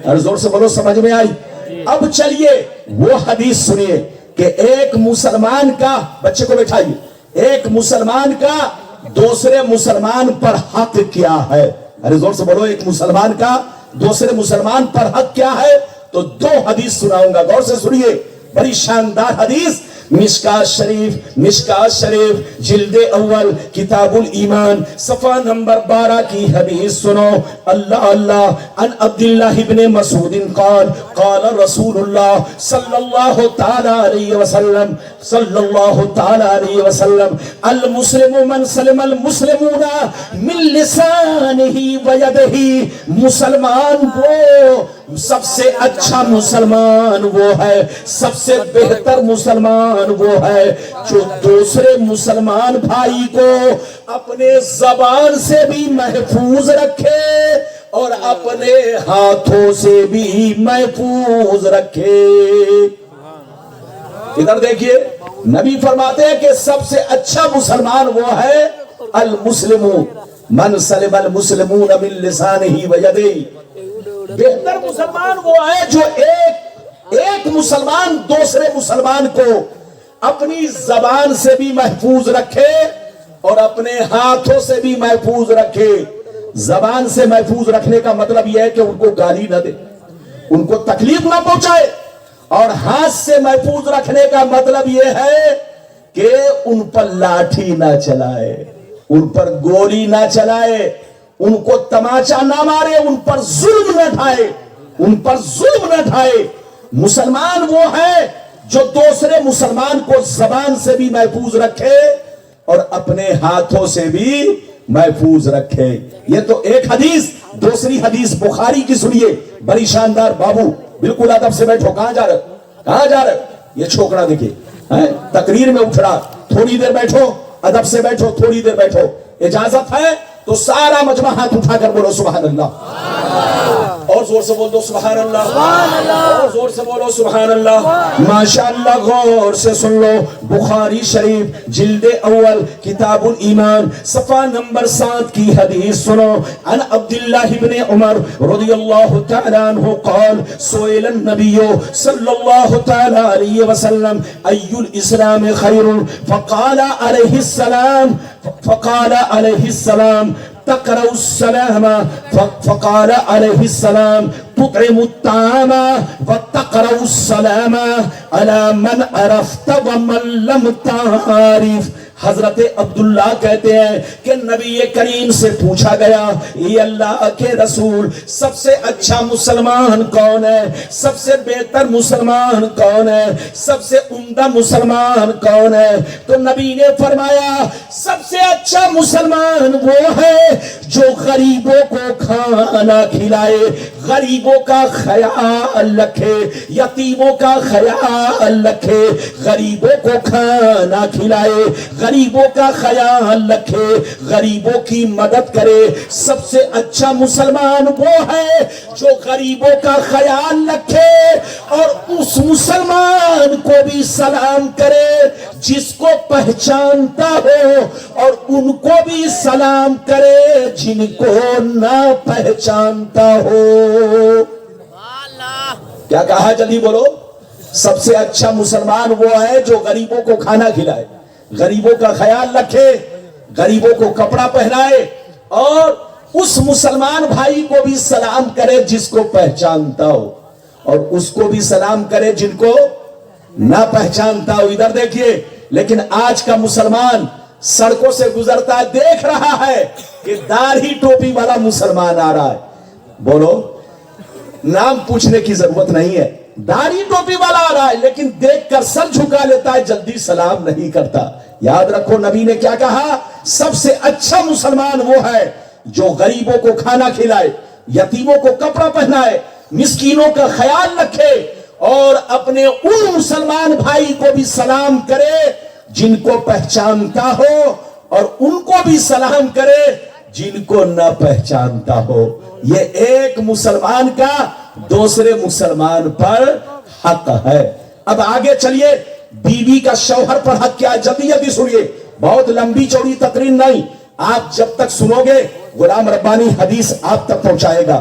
اور زور سے بولو سمجھ میں آئی؟ اب چلیے وہ حدیث سنیے کہ ایک مسلمان کا، بچے کو بٹھائیے، ایک مسلمان کا دوسرے مسلمان پر حق کیا ہے؟ ارے زور سے بولو، ایک مسلمان کا دوسرے مسلمان پر حق کیا ہے؟ تو دو حدیث سناؤں گا، غور سے سنیے، بڑی شاندار حدیث، مشکات شریف جلد اول کتاب الایمان صفحہ نمبر 12 کی حدیث سنو۔ اللہ اللہ عن عبداللہ ابن مسعود قال قال رسول اللہ صلی اللہ تعالی علیہ وسلم المسلم من سلم المسلمون من لسانہ ویدہ، مسلمان وہ سب سے اچھا مسلمان وہ ہے، سب سے بہتر مسلمان وہ ہے جو دوسرے مسلمان بھائی کو اپنے زبان سے بھی محفوظ رکھے اور اپنے ہاتھوں سے بھی محفوظ رکھے۔ ادھر دیکھیے، نبی فرماتے ہیں کہ سب سے اچھا مسلمان وہ ہے المسلم من سلم المسلمون من لسانہ ویدہ، بہتر مسلمان وہ ہے جو ایک مسلمان دوسرے مسلمان کو اپنی زبان سے بھی محفوظ رکھے اور اپنے ہاتھوں سے بھی محفوظ رکھے۔ زبان سے محفوظ رکھنے کا مطلب یہ ہے کہ ان کو گالی نہ دے، ان کو تکلیف نہ پہنچائے، اور ہاتھ سے محفوظ رکھنے کا مطلب یہ ہے کہ ان پر لاٹھی نہ چلائے، ان پر گولی نہ چلائے، ان کو تماچا نہ مارے، ان پر ظلم نہ ڈھائے، ان پر ظلم نہ ڈھائے۔ مسلمان وہ ہے جو دوسرے مسلمان کو زبان سے بھی محفوظ رکھے اور اپنے ہاتھوں سے بھی محفوظ رکھے۔ یہ تو ایک حدیث۔ دوسری حدیث بخاری کی سنیے، بڑی شاندار۔ بابو بالکل ادب سے بیٹھو، کہاں جا رہے، کہاں جا رہے؟ یہ چھوکرا دیکھیے تقریر میں اٹھ رہا، تھوڑی دیر بیٹھو، ادب سے بیٹھو، تھوڑی دیر بیٹھو۔ اجازت ہے تو سارا مجمع ہاتھ اٹھا کر بولو سبحان اللہ، اور زور سے بول دو سبحان اللہ، اور زور سے بولو سبحان اللہ۔ ماشاءاللہ، غور سے سن لو، بخاری شریف جلد اول کتاب الایمان صفحہ نمبر 7 کی حدیث سنو۔ عن عبداللہ ابن عمر رضی اللہ تعالی عنہ قال سئل النبی صلی اللہ تعالی علیہ وسلم ای الاسلام خیر، فقال علیہ السلام تقرأ السلام، فقال علیہ السلام تطعم الطعام وتقرأ السلام على من عرفت ومن لم تعرف۔ حضرت عبداللہ کہتے ہیں کہ نبی کریم سے پوچھا گیا، یہ اللہ کے رسول، سب سے اچھا مسلمان کون ہے، سب سے بہتر مسلمان کون ہے، سب سے عمدہ مسلمان کون ہے؟ تو نبی نے فرمایا سب سے اچھا مسلمان وہ ہے جو غریبوں کو کھانا کھلائے، غریبوں کا خیال رکھے، یتیموں کا خیال رکھے، غریبوں کو کھانا کھلائے، غریبوں کا خیال رکھے، غریبوں کی مدد کرے۔ سب سے اچھا مسلمان وہ ہے جو غریبوں کا خیال رکھے اور اس مسلمان کو بھی سلام کرے جس کو پہچانتا ہو، اور ان کو بھی سلام کرے جن کو نہ پہچانتا ہو۔ کیا کہا؟ جلدی بولو۔ سب سے اچھا مسلمان وہ ہے جو غریبوں کو کھانا کھلائے، غریبوں کا خیال رکھے، غریبوں کو کپڑا پہنائے، اور اس مسلمان بھائی کو بھی سلام کرے جس کو پہچانتا ہو، اور اس کو بھی سلام کرے جن کو نہ پہچانتا ہو۔ ادھر دیکھیے، لیکن آج کا مسلمان سڑکوں سے گزرتا ہے، دیکھ رہا ہے کہ داڑھی ٹوپی والا مسلمان آ رہا ہے، بولو، نام پوچھنے کی ضرورت نہیں ہے، داڑھی ٹوپی والا آ رہا ہے، لیکن دیکھ کر سر جھکا لیتا ہے، جلدی سلام نہیں کرتا۔ یاد رکھو نبی نے کیا کہا؟ سب سے اچھا مسلمان وہ ہے جو غریبوں کو کھانا کھلائے، یتیموں کو کپڑا پہنائے، مسکینوں کا خیال رکھے، اور اپنے ان مسلمان بھائی کو بھی سلام کرے جن کو پہچانتا ہو، اور ان کو بھی سلام کرے جن کو نہ پہچانتا ہو۔ یہ ایک مسلمان کا دوسرے مسلمان پر حق ہے۔ اب آگے چلیے، بیوی کا شوہر پر حق کیا ہے؟ جلدی جلدی سنیے، بہت لمبی چوڑی تقریر نہیں، آپ جب تک سنو گے غلام ربانی حدیث آپ تک پہنچائے گا۔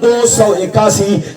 281,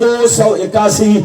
281।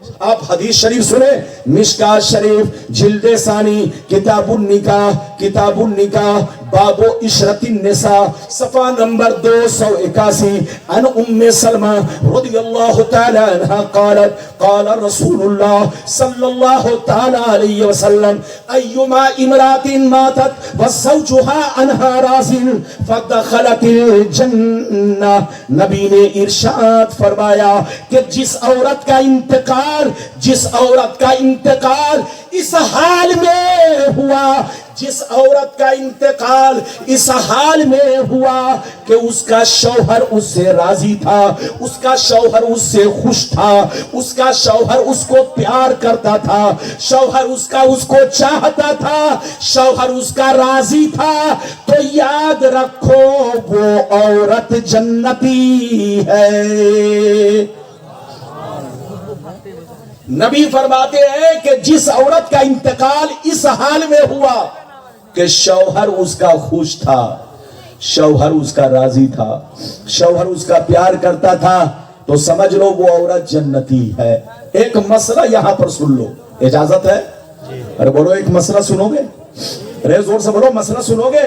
آپ حدیث شریف سنیں، مشکات شریف جلد ثانی کتاب النکاح باب عشرت النساء صفحہ نمبر 281 عن ام سلمہ رضی اللہ تعالی عنہ قالت قال رسول اللہ صلی اللہ تعالی علیہ وسلم ایما امرات ماتت وزوجها عنها راض فدخلت الجنہ، نبی نے ارشاد فرمایا کہ جس عورت کا انتقال اس حال میں ہوا، جس عورت کا انتقال اس حال میں ہوا کہ اس کا شوہر اس سے راضی تھا، اس کا شوہر اس سے خوش تھا، اس کا شوہر اس کو پیار کرتا تھا، شوہر اس کو چاہتا تھا، شوہر اس کا راضی تھا، تو یاد رکھو وہ عورت جنتی ہے۔ نبی فرماتے ہیں کہ جس عورت کا انتقال اس حال میں ہوا کہ شوہر اس کا خوش تھا، شوہر اس کا راضی تھا، شوہر اس کا پیار کرتا تھا، تو سمجھ لو وہ عورت جنتی ہے۔ ایک مسئلہ یہاں پر سن لو، اجازت ہے؟ ارے بولو ایک مسئلہ سنو گے؟ ارے زور سے بولو مسئلہ سنو گے؟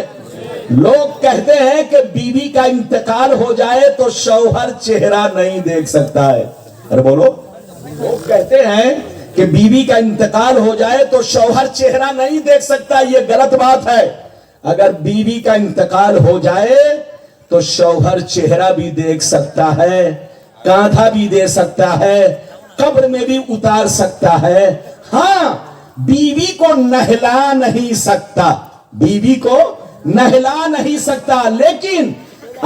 لوگ کہتے ہیں کہ بیوی کا انتقال ہو جائے تو شوہر چہرہ نہیں دیکھ سکتا ہے۔ ارے بولو، لوگ کہتے ہیں کہ بیوی کا انتقال ہو جائے تو شوہر چہرہ نہیں دیکھ سکتا، یہ غلط بات ہے۔ اگر بیوی کا انتقال ہو جائے تو شوہر چہرہ بھی دیکھ سکتا ہے، کاندھا بھی دے سکتا ہے، قبر میں بھی اتار سکتا ہے، ہاں بیوی کو نہلا نہیں سکتا، بیوی کو نہلا نہیں سکتا، لیکن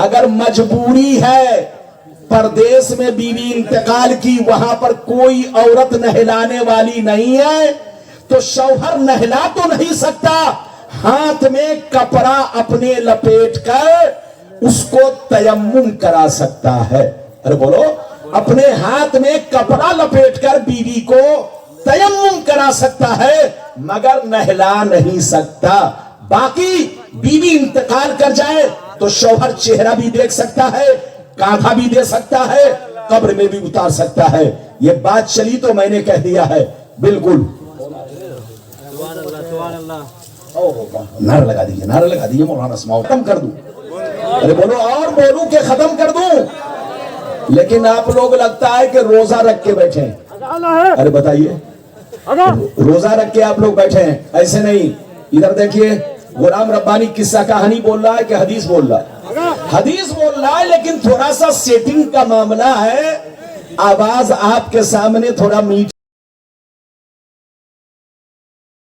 اگر مجبوری ہے، پردیس میں بیوی انتقال کی، وہاں پر کوئی عورت نہلانے والی نہیں ہے، تو شوہر نہلا تو نہیں سکتا، ہاتھ میں کپڑا اپنے لپیٹ کر اس کو تیمم کرا سکتا ہے۔ ارے بولو، اپنے ہاتھ میں کپڑا لپیٹ کر بیوی کو تیمم کرا سکتا ہے، مگر نہلا نہیں سکتا۔ باقی بیوی انتقال کر جائے تو شوہر چہرہ بھی دیکھ سکتا ہے، کاندھا بھی دے سکتا ہے، قبر میں بھی اتار سکتا ہے۔ یہ بات چلی تو میں نے کہہ دیا ہے، بالکل۔ نعرہ لگا دیجئے مولانا اسماؤ، ختم کر دوں؟ ارے بولو اور بولوں کہ ختم کر دوں؟ لیکن آپ لوگ لگتا ہے کہ روزہ رکھ کے بیٹھے ہیں۔ ارے بتائیے، روزہ رکھ کے آپ لوگ بیٹھے ہیں؟ ایسے نہیں، ادھر دیکھیے، غلام ربانی قصہ کہانی بول رہا ہے کہ حدیث بول رہا ہے؟ حدیث بول رہا ہے، لیکن تھوڑا سا سیٹنگ کا معاملہ ہے، آواز آپ کے سامنے تھوڑا میٹھی